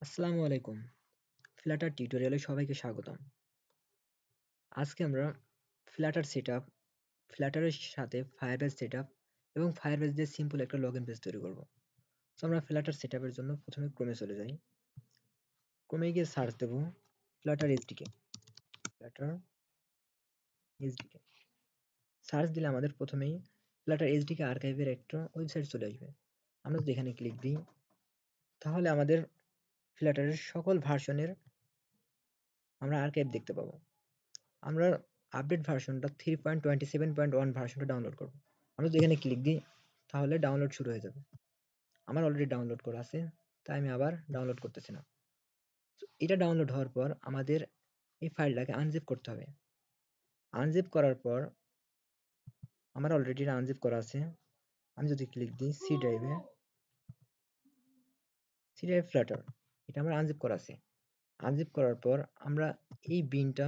আসসালামু আলাইকুম। ফ্লাটার টিউটোরিয়ালে সবাইকে স্বাগতম। আজকে আমরা ফ্লাটার সেটআপ, ফ্লাটারের সাথে ফায়ারবেস সেটআপ এবং ফায়ারবেস দিয়ে সিম্পল একটা লগইন পেজ তৈরি করব। তো আমরা ফ্লাটার সেটআপের জন্য প্রথমে ক্রোমে চলে যাই। ক্রোমে গিয়ে সার্চ দেব Flutter SDK. Flutter SDK. Search দিলে আমাদের প্রথমেই ফ্লাটার এসডিকে আর্কাইভের একটা ওয়েবসাইট চলে আসবে। আমরা যদি এখানে ক্লিক দিই তাহলে আমাদের ফ্লাটারের সকল ভার্সনের আমরা আর্কাইভ দেখতে পাবো। আমরা আপডেট ভার্সনটা 3.27.1 ভার্সনটা ডাউনলোড করব। আমরা যদি এখানে ক্লিক দিই তাহলে ডাউনলোড শুরু হয়ে যাবে। আমার অলরেডি ডাউনলোড করা আছে, তাই আমি আবার ডাউনলোড করতেছি না। এটা ডাউনলোড হওয়ার পর আমাদের এই ফাইলটাকে আনজিপ করতে হবে। আনজিপ করার পর আমার অলরেডি আনজিপ করা আছে। আমি যদি ক্লিক দিই সি ড্রাইভে, সি ড্রাইভ ফ্ল্যাটার, এটা আমার আনজিপ করা আছে। আনজিপ করার পর আমরা এই বিনটা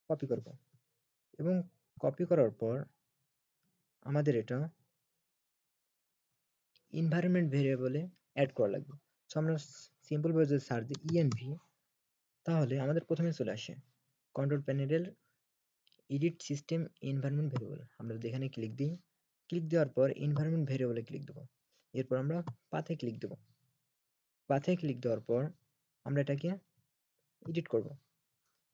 কপি করব এবং কপি করার পর আমাদের এটা এনভায়রনমেন্ট ভেরিয়েবলে অ্যাড করা লাগবে। সো আমরা সিম্পল ভাবে যদি সার্চ দিই ইএনভি, তাহলে আমাদের প্রথমে চলে আসে কন্ট্রোল প্যানেলের এডিট সিস্টেম এনভায়রনমেন্ট ভেরিয়েবল। আমরা যদি এখানে ক্লিক দিই, ক্লিক দেওয়ার পর এনভায়রনমেন্ট ভেরিয়েবলে ক্লিক দেবো। এরপর আমরা পাথে ক্লিক দেবো। পাথে ক্লিক দেওয়ার পর আমরা এটাকে এডিট করব।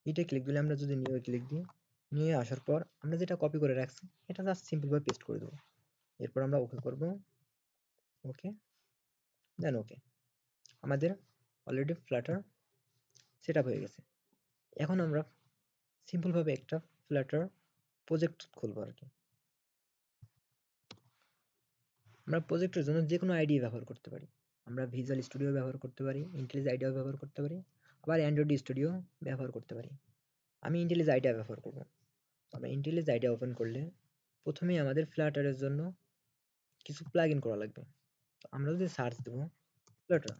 এডিটে ক্লিক দিলে আমরা যদি নিয়ে ক্লিক দিই, নিয়ে আসার পর আমরা যেটা কপি করে রাখছি এটা জাস্ট সিম্পলভাবে পেস্ট করে দেবো। এরপর আমরা ওকে করব, ওকে, দেন ওকে। আমাদের অলরেডি ফ্ল্যাটার সেট আপ হয়ে গেছে। এখন আমরা সিম্পল ভাবে একটা ফ্ল্যাটার প্রজেক্ট খুলবো আর কি। আমরা প্রজেক্টের জন্য যে কোনো আইডি ব্যবহার করতে পারি। আমরা ভিজুয়াল স্টুডিও ব্যবহার করতে পারি, ইন্টেলিজ আইডিয়াও ব্যবহার করতে পারি, আবার অ্যান্ড্রয়েড স্টুডিও ব্যবহার করতে পারি। আমি ইন্টেলিজ আইডিয়া ব্যবহার করব। আমরা ইন্টেলিজ আইডিয়া ওপেন করলে প্রথমেই আমাদের ফ্ল্যাটারের জন্য কিছু প্লাগ ইন করা লাগবে। আমরা যদি সার্চ দেবো ফ্ল্যাটার,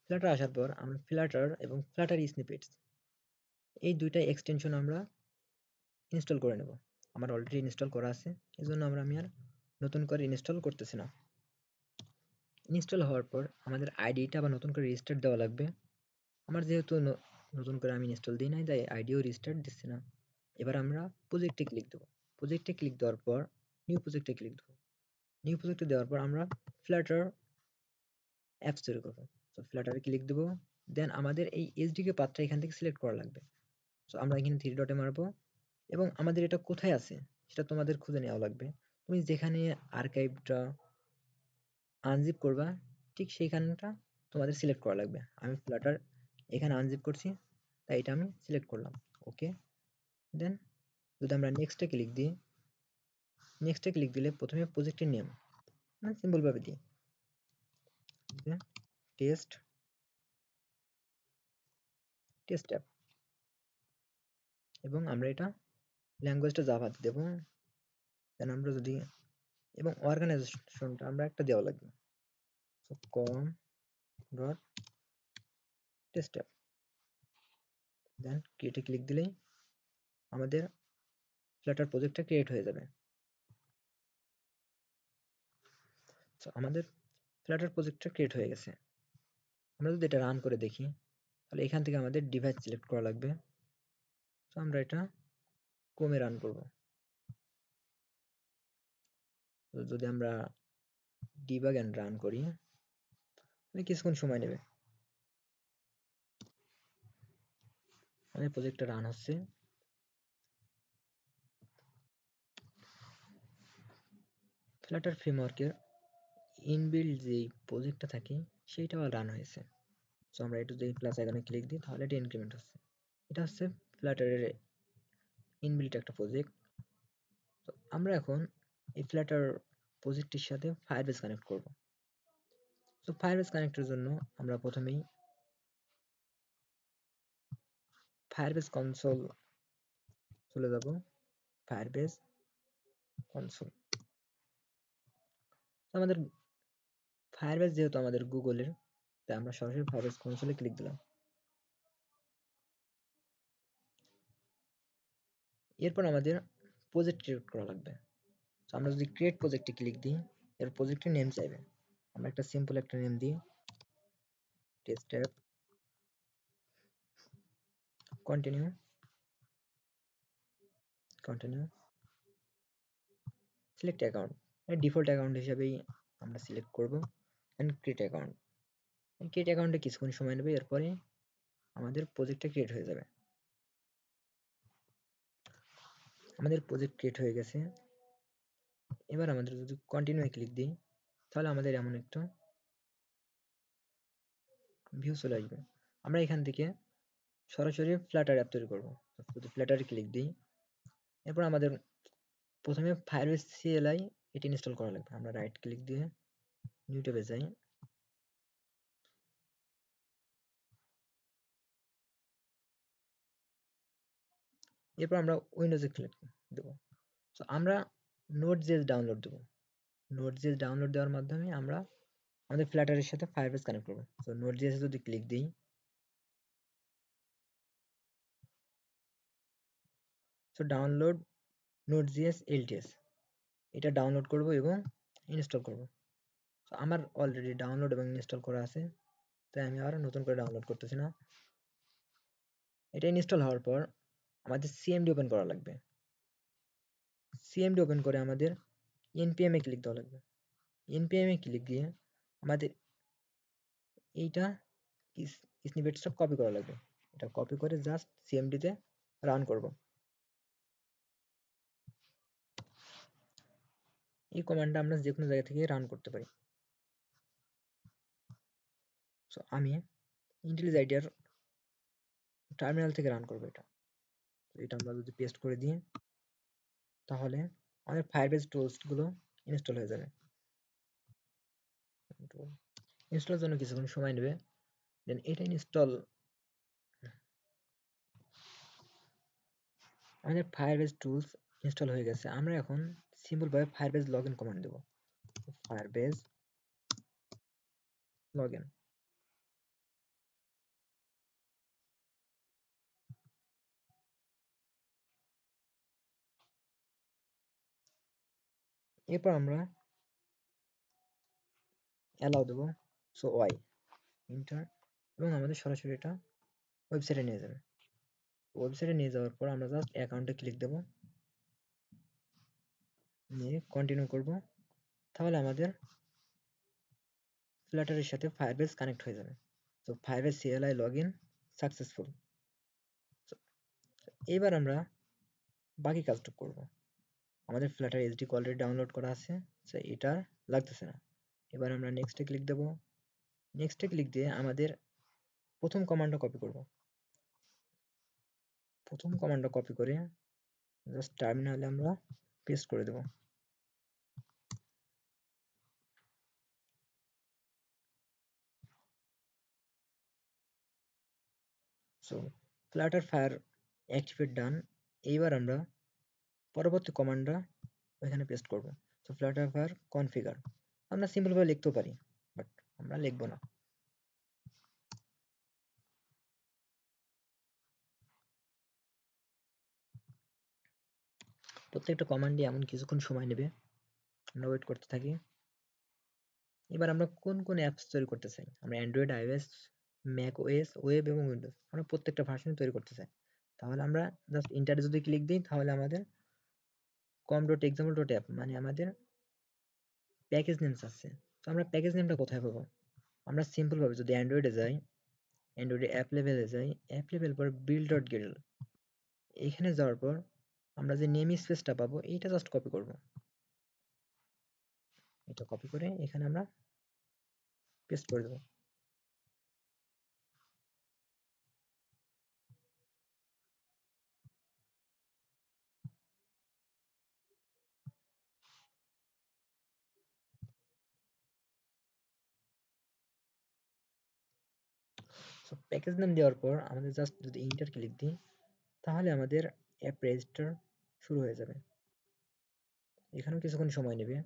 ফ্ল্যাটার আসার পর আমরা ফ্ল্যাটার এবং ফ্ল্যাটার স্নিপেটস এই দুইটা এক্সটেনশন আমরা ইনস্টল করে নেব। আমার অলরেডি ইনস্টল করা আছে, এজন্য আমি আর নতুন করে ইনস্টল করতেছি না। ইনস্টল হওয়ার পর আমাদের আইডিটা আবার নতুন করে রেজিস্টার দেওয়া লাগবে। আমার যেহেতু নতুন করে আমি ইনস্টল দিই নাই, তাই আইডিও রেজিস্টার দিচ্ছি না। এবার আমরা প্রজেক্টে ক্লিক দেবো। প্রজেক্টে ক্লিক দেওয়ার পর নিউ প্রজেক্টে ক্লিক দেবো। নিউ প্রজেক্টে দেওয়ার পর আমরা ফ্ল্যাটার অ্যাপস তৈরি করবো। তো ফ্ল্যাটারে ক্লিক দেবো, দেন আমাদের এই এসডিকে পাথটা এখান থেকে সিলেক্ট করা লাগবে। তো আমরা এখানে থ্রি ডটে মারবো এবং আমাদের এটা কোথায় আছে সেটা তোমাদের খুঁজে নেওয়া লাগবে। তুমি যেখানে আর্কাইভটা আনজিপ করবা ঠিক সেইখানটা তোমাদের সিলেক্ট করা লাগবে। আমি ফ্ল্যাটার এখানে আনজিপ করছি, তাই এটা আমি সিলেক্ট করলাম, ওকে। দেন যদি আমরা নেক্সটে ক্লিক দিই, নেক্সটে ক্লিক দিলে প্রথমে প্রজেক্টের নেম মানে সিম্পল ভাবে দিই টেস্ট টেস্ট অ্যাপ এবং আমরা এটা ল্যাঙ্গুয়েজটা জাভাতে দেবো। দেন আমরা যদি এবং অর্গানাইজেশনটা আমরা একটা দেওয়া লাগবে, so com dot test app. Then ক্রিয়েটে ক্লিক দিলেই আমাদের ফ্ল্যাটার প্রজেক্টটা ক্রিয়েট হয়ে যাবে। সো আমাদের ফ্ল্যাটার প্রজেক্টটা ক্রিয়েট হয়ে গেছে। আমরা যদি এটা রান করে দেখি তাহলে এখান থেকে আমাদের ডিভাইস সিলেক্ট করা লাগবে। তো আমরা এটা ক্রোমে রান করব। তো যদি আমরা ডিবাগ এন্ড রান করি তাহলে কিছুক্ষণ সময় নেবে। আমাদের প্রজেক্টটা রান হচ্ছে। ফ্লাটার ফ্রেমওয়ার্কের ইনবিল্ড যেই প্রজেক্টটা থাকে সেইটাও রান হয়েছে। সো আমরা একটু যদি প্লাস আইকনে ক্লিক দিই তাহলে এটা ইনক্রিমেন্ট হচ্ছে। এটা হচ্ছে ফ্লাটারের ইনবিল্ট একটা প্রজেক্ট। তো আমরা এখন এই ফ্লাটার প্রজেক্টটির সাথে ফায়ারবেস কানেক্ট করব। তো ফায়ারবেস কানেক্টের জন্য আমরা প্রথমেই ফায়ারবেস কনসোল চলে যাব। ফায়ারবেস কনসোল, আমাদের ফায়ারবেস যেহেতু আমাদের গুগলের, তাই আমরা সরাসরি ফায়ারবেস কনসোলে ক্লিক দিলাম। এরপর আমাদের প্রজেক্ট ক্রিয়েট করা লাগবে। তো আমরা যদি ক্রিয়েট প্রজেক্টে ক্লিক দিই, এর প্রজেক্টের নেম চাইবে। আমরা একটা সিম্পল একটা নেম দিই, test app, continue, continue, select account, default account হিসাবেই আমরা সিলেক্ট করব, অ্যান্ড ক্রিয়েট অ্যাকাউন্ট। ক্রিয়েট অ্যাকাউন্টে কিছুক্ষণ সময় নেবে, এরপরে আমাদের প্রজেক্টটা ক্রিয়েট হয়ে যাবে। আমাদের প্রজেক্ট ক্রিয়েট হয়ে গেছে। এবার আমাদের যদি কন্টিনিউ ক্লিক দিই, তাহলে আমাদের এমন একটা ভিউ চলে আসবে। আমরা এখান থেকে সরাসরি ফ্ল্যাটার অ্যাপ তৈরি করবো। যদি ফ্ল্যাটারে ক্লিক দিই, এরপর আমাদের প্রথমে ফায়ারবেস CLI এটি ইনস্টল করা লাগবে। আমরা রাইট ক্লিক দিয়ে নিউ ট্যাবে যাই, এরপর আমরা উইন্ডোজে ক্লিক দেবো। তো আমরা নোড.js ডাউনলোড দেবো। নোড.js ডাউনলোড দেওয়ার মাধ্যমে আমরা আমাদের ফ্ল্যাটারের সাথে ফায়ারবেস কানেক্ট করবো। তো নোড.js যদি ক্লিক দিই, তো ডাউনলোড নোড.js LTS এটা ডাউনলোড করব এবং ইনস্টল করব। তো আমার অলরেডি ডাউনলোড এবং ইনস্টল করা আছে, তাই আমি আর নতুন করে ডাউনলোড করতেছি না। এটা ইনস্টল হওয়ার পর আমাদের সিএমডি ওপেন করা লাগবে। সিএমডি ওপেন করে আমাদের npm এ ক্লিক দেওয়া লাগবে। npm এ ক্লিক দিয়ে আমাদের এইটা স্নিপেটসটা কপি করা লাগবে। এটা কপি করে জাস্ট সিএমডিতে রান করব। এই কমান্ডটা আমরা যে কোনো জায়গা থেকে রান করতে পারি। সো আমি ইন্টেলিজ আইডিয়ার টার্মিনাল থেকে রান করবো এটা। এটা আমরা যদি পেস্ট করে দিই, তাহলে আমাদের ফায়ারবেস টুলসগুলো ইনস্টল হয়ে যাবে। ইনস্টলের জন্য কিছুক্ষণ সময় নেবে। দেন এটা ইনস্টল, আমাদের ফায়ারবেস টুলস ইনস্টল হয়ে গেছে। আমরা এখন সিম্পলভাবে ফায়ারবেস লগইন কমান্ড দেবো। ফায়ারবেস লগইন, এরপর আমরা অ্যালাউ দেবো, সো ওয়াই ইন্টার, এবং আমাদের সরাসরি এটা ওয়েবসাইটে নিয়ে যাবে। ওয়েবসাইটে নিয়ে যাওয়ার পর আমরা জাস্ট অ্যাকাউন্টে ক্লিক দেবো, নিয়ে কন্টিনিউ করব। তাহলে আমাদের ফ্ল্যাটারের সাথে ফায়ারবেস কানেক্ট হয়ে যাবে। তো ফায়ারবেস CLI লগইন সাকসেসফুল। এবার আমরা বাকি কাজটুকু করব। আমাদের ফ্ল্যাটার এসডি অলরেডি ডাউনলোড করা আছে, তো এটা লাগতেছে না। এবার আমরা নেক্সটে ক্লিক দেবো। নেক্সটে ক্লিক দিয়ে আমাদের প্রথম কমান্ডটা কপি করব। প্রথম কমান্ডটা কপি করে জাস্ট টার্মিনালে আমরা পেস্ট করে দেব। সো ফ্ল্যাটার ফায়ার অ্যাক্টিভেট ডান। এইবার আমরা পরবর্তী কমান্ডটা ওইখানে পেস্ট করব। সো ফ্ল্যাটার ফায়ার কনফিগার, আমরা সিম্পলভাবে লিখতেও পারি, বাট আমরা লিখবো না। প্রত্যেকটা কমান্ডই এমন কিছুক্ষণ সময় নেবে, আমরা ওয়েট করতে থাকি। এবার আমরা কোন কোন অ্যাপস তৈরি করতে চাই, আমরা Android, iOS, Mac OS, web এবং উইন্ডোজ, আমরা প্রত্যেকটা ভার্সন তৈরি করতে চাই। তাহলে আমরা জাস্ট ইন্টারে যদি ক্লিক দিই, তাহলে আমাদের com.example.app মানে আমাদের প্যাকেজ নেম আছে। তো আমরা প্যাকেজ নেমটা কোথায় পাবো? আমরা সিম্পল ভাবে যদি অ্যান্ড্রয়েডে যাই, অ্যান্ড্রয়েডে অ্যাপ লেভেলে যাই, অ্যাপ লেভেল পর build.gradle, এইখানে যাওয়ার পর আমরা যে নেম স্পেসটা পাবো এইটা জাস্ট কপি করব। এটা কপি করে এখানে আমরা পেস্ট করে দেবো। সো প্যাকেজ নেম দেওয়ার পর আমাদের জাস্ট যদি ইন্টার ক্লিক দিই, তাহলে আমাদের অ্যাপ রেজিস্টার শুরু হয়ে যাবে। এখানেও কিছুক্ষণ সময় নেবে।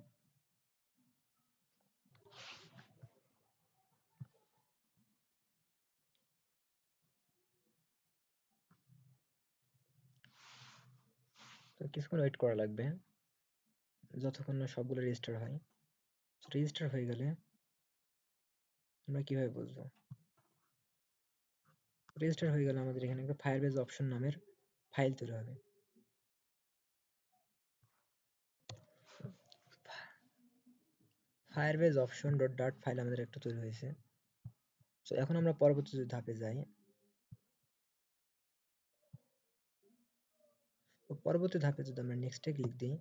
তো কিছুক্ষণ ওয়েট করা লাগবে যতক্ষণ না সবগুলো রেজিস্টার হয়। রেজিস্টার হয়ে গেলে আমরা কিভাবে বুঝবো? রেজিস্টার হয়ে গেলে আমাদের এখানে একটা ফায়ারবেজ অপশন নামের ফাইল তৈরি হবে। ফায়ারবেজ অপশন ডট ডাট ফাইল আমাদের একটা তৈরি হয়েছে। তো এখন আমরা পরবর্তী যে ধাপে যাই, তো পরবর্তী ধাপে যদি আমরা নেক্সটে ক্লিক দিই,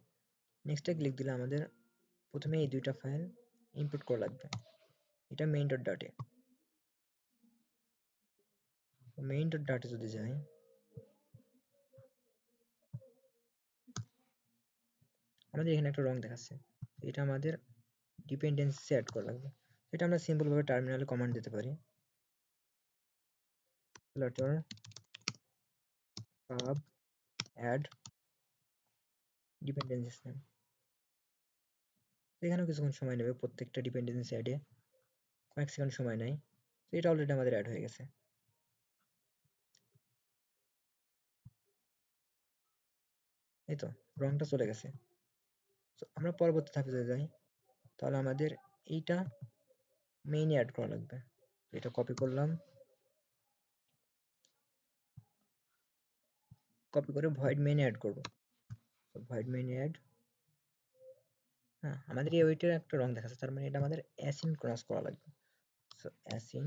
নেক্সটে ক্লিক দিলে আমাদের প্রথমে এই দুইটা ফাইল ইনপুট করা লাগবে। এটা মেইন ডট ডাটে, মেইন ডট ডাটে যদি যাই, আমাদের এখানে একটা রং দেখাচ্ছে, এটা আমাদের ডিপেন্ডেন্সি অ্যাড করা লাগবে। এটা আমরা সিম্পল ভাবে টার্মিনালে কমান্ড দিতে পারি, flutter pub add dependencies name। এখানেও কিছুক্ষণ সময় নেবে, প্রত্যেকটা ডিপেন্ডেন্সি অ্যাডে কয়েক সেকেন্ড সময় নেয়। তো এটা অলরেডি আমাদের অ্যাড হয়ে গেছে। এই তো রংটা চলে গেছে। তো আমরা পরবর্তী ধাপে যদি যাই, তাহলে আমাদের এইটা মেইনে অ্যাড করা লাগবে। এটা কপি করলাম, কপি করে ভয়েড মেইনে অ্যাড করব। তো ভয়েড মেইনে অ্যাড, হ্যাঁ আমাদের এই ওইটার একটা রং দেখাচ্ছে, তার মানে এটা আমাদের অ্যাসিনক্রনাস করা লাগবে। সো অ্যাসিন,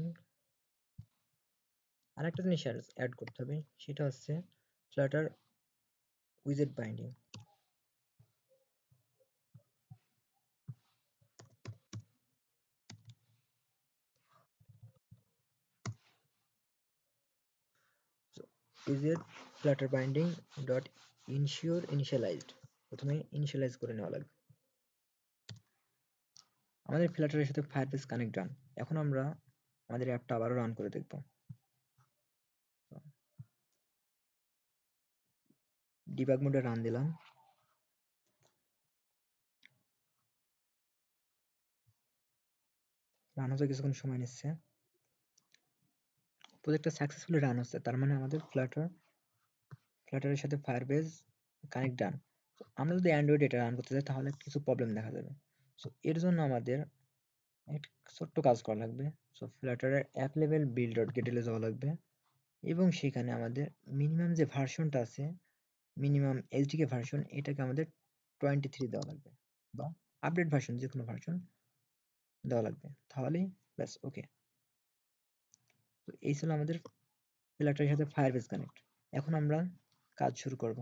আরেকটা জিনিস অ্যাড করতে হবে, সেটা হচ্ছে Flutter উইজেট binding. So উইজেট Flutter binding dot ensure initialised, প্রথমে ইনিশিয়ালাইজ করে নেওয়া লাগবে। আমাদের ফ্লাটারের সাথে ফায়ারবেস কানেক্ট ডান। এখন আমরা আমাদের অ্যাপটা আবারও রান করে দেখব। ডিবাগ মোডে রান দিলাম, রান হতে কিছুক্ষণ সময় নিচ্ছে। প্রজেক্টটা সাকসেসফুলি রান হচ্ছে, তার মানে আমাদের ফ্লাটারের সাথে ফায়ারবেস কানেক্ট ডান। আমরা যদি অ্যান্ড্রয়েড এটা রান করতে চাই তাহলে কিছু প্রবলেম দেখা যাবে। সো এর জন্য আমাদের একটা ছোট্ট কাজ করা লাগবে। সো ফ্লাটারের অ্যাপ লেভেল বিল্ড ডট গেটেলে যাওয়া লাগবে এবং সেখানে আমাদের মিনিমাম যে ভার্সনটা আছে, মিনিমাম এসডিকে ভার্সন, এটাকে আমাদের 23 দেওয়া লাগবে, বা আপডেট ভার্সন যে কোনো ভার্সন দেওয়া লাগবে, তাহলেই ব্যাস ওকে। তো এই ছিল আমাদের ফ্লাটারের সাথে ফায়ারবেস কানেক্ট। এখন আমরা কাজ শুরু করব।